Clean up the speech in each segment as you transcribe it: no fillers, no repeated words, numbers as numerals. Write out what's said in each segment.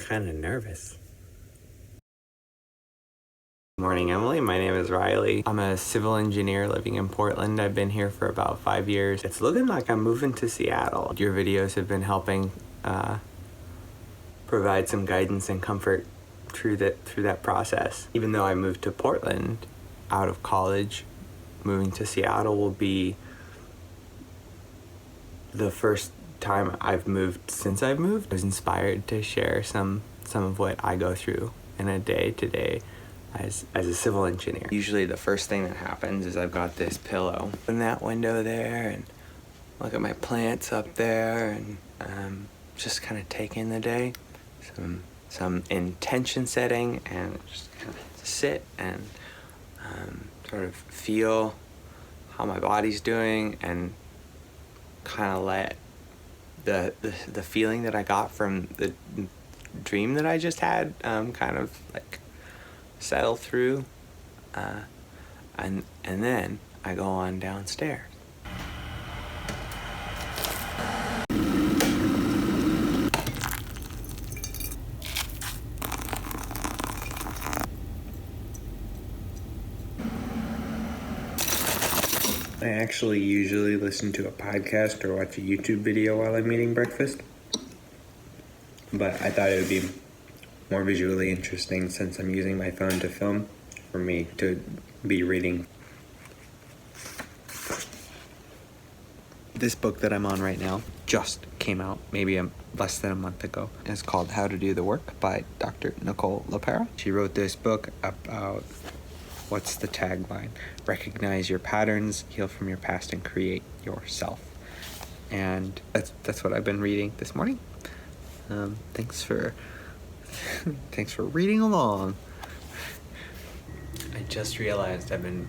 kind of nervous. Good morning, Emily. My name is Riley. I'm a civil engineer living in Portland. I've been here for about 5 years. It's looking like I'm moving to Seattle. Your videos have been helping provide some guidance and comfort through that process. Even though I moved to Portland out of college, moving to Seattle will be the first time I've moved since I've moved. I was inspired to share some of what I go through in a day-to-day as a civil engineer. Usually the first thing that happens is I've got this pillow in that window there and look at my plants up there and just kind of take in the day. Some intention setting and just kind of sit and sort of feel how my body's doing and kind of let the feeling that I got from the dream that I just had kind of like settle through and then I go on downstairs. I actually usually listen to a podcast or watch a YouTube video while I'm eating breakfast, but I thought it would be more visually interesting since I'm using my phone to film for me to be reading. This book that I'm on right now just came out maybe less than a month ago. It's called How to Do the Work by Dr. Nicole LePera. She wrote this book about, what's the tagline? Recognize your patterns, heal from your past, and create yourself. And that's what I've been reading this morning. Thanks for reading along. I just realized I've been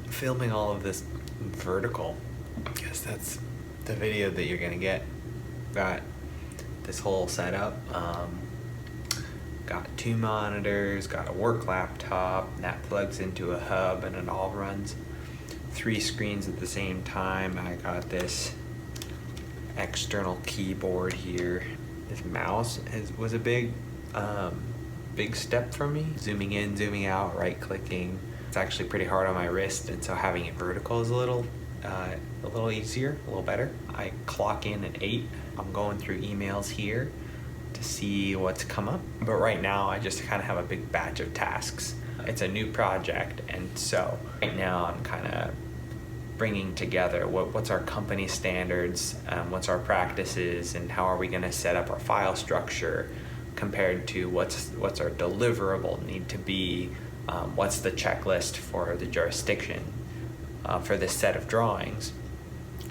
filming all of this vertical. I guess that's the video that you're gonna get. Got this whole setup. Got 2 monitors, got a work laptop that plugs into a hub and it all runs 3 screens at the same time. I got this external keyboard here. This mouse was a big step for me. Zooming in, zooming out, right clicking. It's actually pretty hard on my wrist, and so having it vertical is a little easier, a little better. I clock in at 8. I'm going through emails here to see what's come up. But right now I just kind of have a big batch of tasks. It's a new project, and so right now I'm kind of bringing together what's our company standards, what's our practices, and how are we going to set up our file structure compared to what's our deliverable need to be, what's the checklist for the jurisdiction for this set of drawings,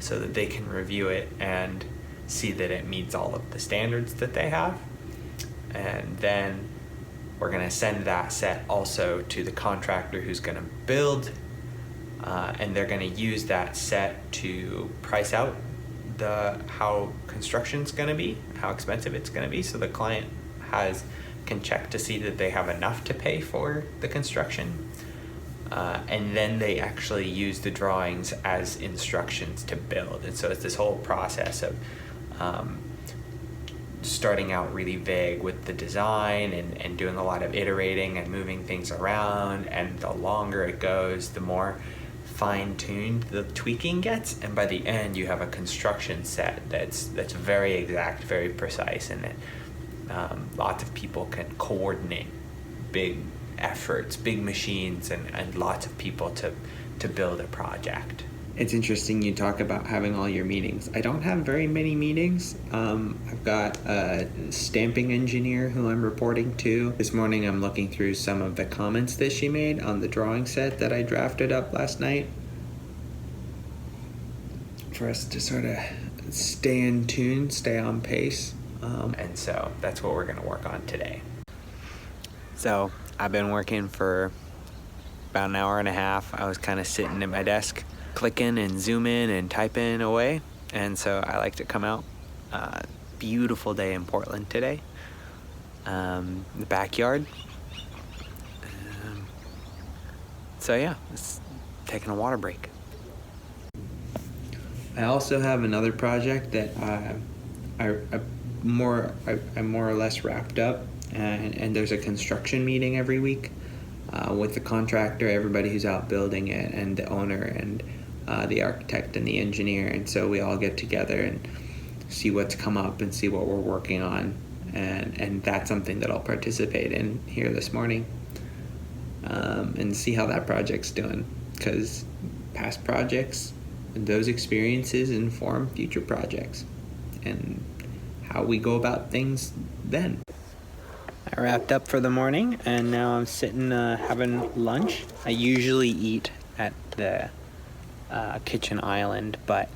so that they can review it and see that it meets all of the standards that they have. And then we're going to send that set also to the contractor who's going to build, and they're going to use that set to price out how construction's going to be, how expensive it's going to be, so the client can check to see that they have enough to pay for the construction. And then they actually use the drawings as instructions to build. And so it's this whole process of starting out really vague with the design and doing a lot of iterating and moving things around. And the longer it goes, the more fine-tuned the tweaking gets. And by the end, you have a construction set that's very exact, very precise, and that lots of people can coordinate big efforts, big machines, and lots of people to build a project. It's interesting you talk about having all your meetings. I don't have very many meetings. I've got a stamping engineer who I'm reporting to. This morning I'm looking through some of the comments that she made on the drawing set that I drafted up last night for us to sort of stay in tune, stay on pace. And so that's what we're going to work on today. So I've been working for about an hour and a half. I was kind of sitting at my desk, clicking and zooming and typing away. And so I like to come out. Beautiful day in Portland today. The backyard. So yeah, it's taking a water break. I also have another project that I I'm more or less wrapped up, and there's a construction meeting every week with the contractor, everybody who's out building it, and the owner, and the architect and the engineer, and so we all get together and see what's come up and see what we're working on, and that's something that I'll participate in here this morning, and see how that project's doing, because past projects and those experiences inform future projects and how we go about things then. I wrapped up for the morning and now I'm sitting having lunch. I usually eat at the kitchen island, but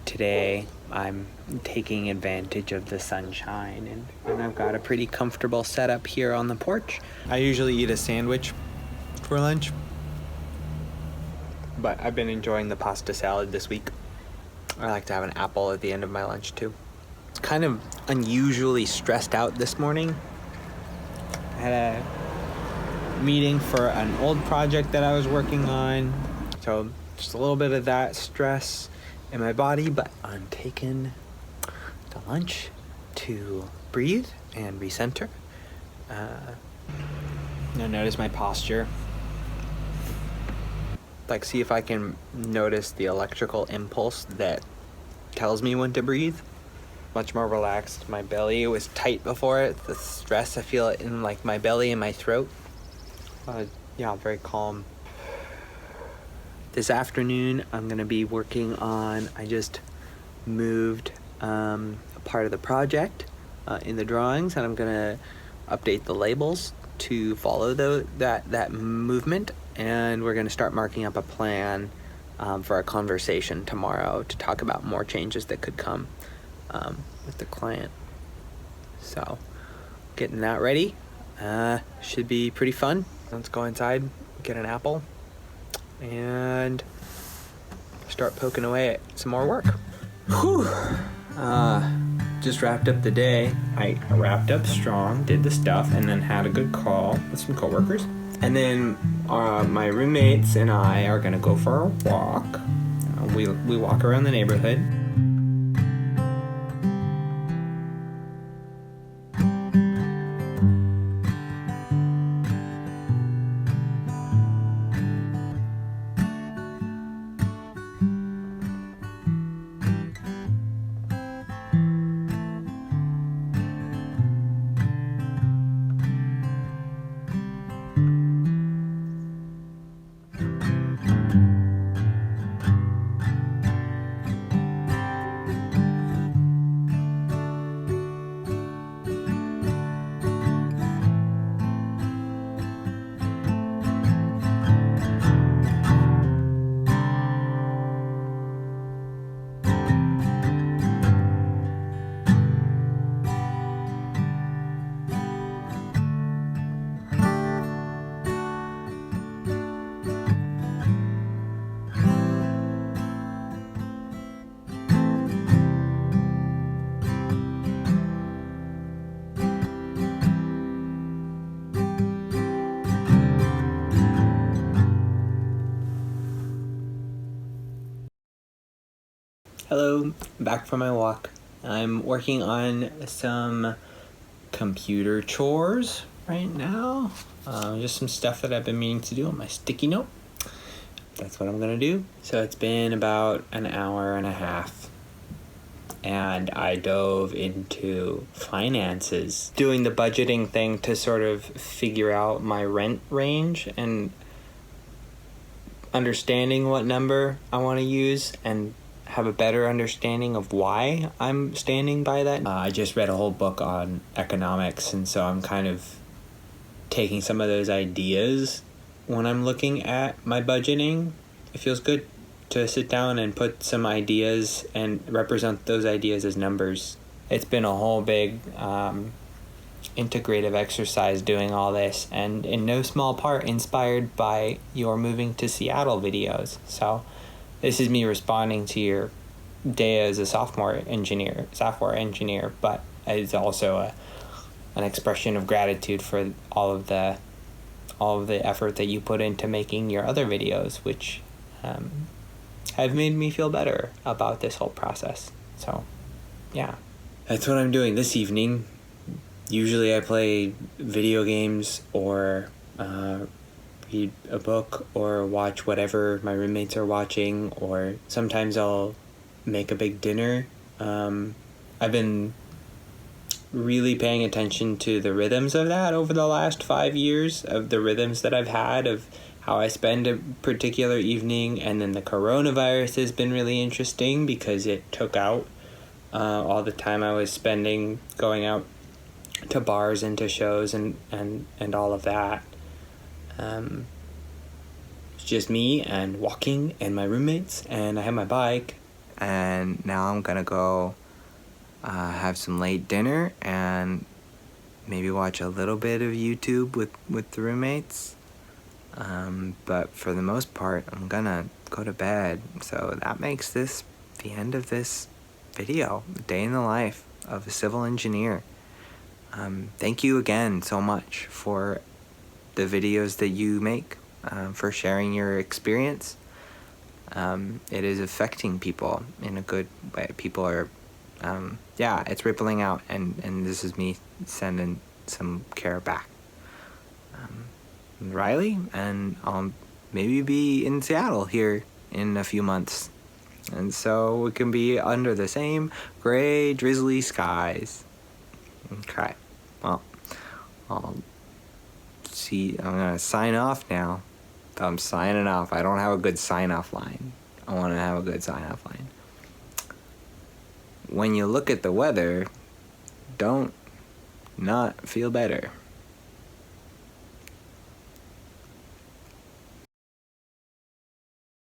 today I'm taking advantage of the sunshine, and I've got a pretty comfortable setup here on the porch. I usually eat a sandwich for lunch, but I've been enjoying the pasta salad this week. I like to have an apple at the end of my lunch too. Kind of unusually stressed out this morning. I had a meeting for an old project that I was working on, so just a little bit of that stress in my body, but I'm taking the lunch to breathe and recenter. Now notice my posture. Like, see if I can notice the electrical impulse that tells me when to breathe. Much more relaxed. My belly was tight before it. The stress, I feel it in like my belly and my throat. Yeah, very calm. This afternoon, I'm gonna be working on, I just moved a part of the project in the drawings, and I'm gonna update the labels to follow that movement, and we're gonna start marking up a plan for a conversation tomorrow to talk about more changes that could come with the client. So getting that ready should be pretty fun. Let's go inside, get an apple, and start poking away at some more work. Whew. Just wrapped up the day. I wrapped up strong, did the stuff, and then had a good call with some coworkers. And then my roommates and I are gonna go for a walk. We walk around the neighborhood. Hello, back from my walk. I'm working on some computer chores right now. Just some stuff that I've been meaning to do on my sticky note. That's what I'm gonna do. So it's been about an hour and a half, and I dove into finances, doing the budgeting thing to sort of figure out my rent range and understanding what number I want to use and have a better understanding of why I'm standing by that. I just read a whole book on economics, and so I'm kind of taking some of those ideas when I'm looking at my budgeting. It feels good to sit down and put some ideas and represent those ideas as numbers. It's been a whole big integrative exercise doing all this, and in no small part inspired by your moving to Seattle videos. So this is me responding to your day as a software engineer, but it's also an expression of gratitude for all of the effort that you put into making your other videos, which have made me feel better about this whole process. So, yeah, that's what I'm doing this evening. Usually I play video games or read a book or watch whatever my roommates are watching, or sometimes I'll make a big dinner. I've been really paying attention to the rhythms of that over the last 5 years, of the rhythms that I've had of how I spend a particular evening. And then the coronavirus has been really interesting because it took out all the time I was spending going out to bars and to shows and all of that. It's just me and walking and my roommates, and I have my bike. And now I'm gonna go have some late dinner and maybe watch a little bit of YouTube with the roommates. But for the most part, I'm gonna go to bed. So that makes this the end of this video, a day in the life of a civil engineer. Thank you again so much for the videos that you make, for sharing your experience. It is affecting people in a good way. People are, it's rippling out, and this is me sending some care back. Riley, and I'll maybe be in Seattle here in a few months. And so we can be under the same gray, drizzly skies. Okay. Well, I'll see. I'm going to sign off now. I'm signing off. I don't have a good sign-off line. I want to have a good sign-off line. When you look at the weather, don't not feel better.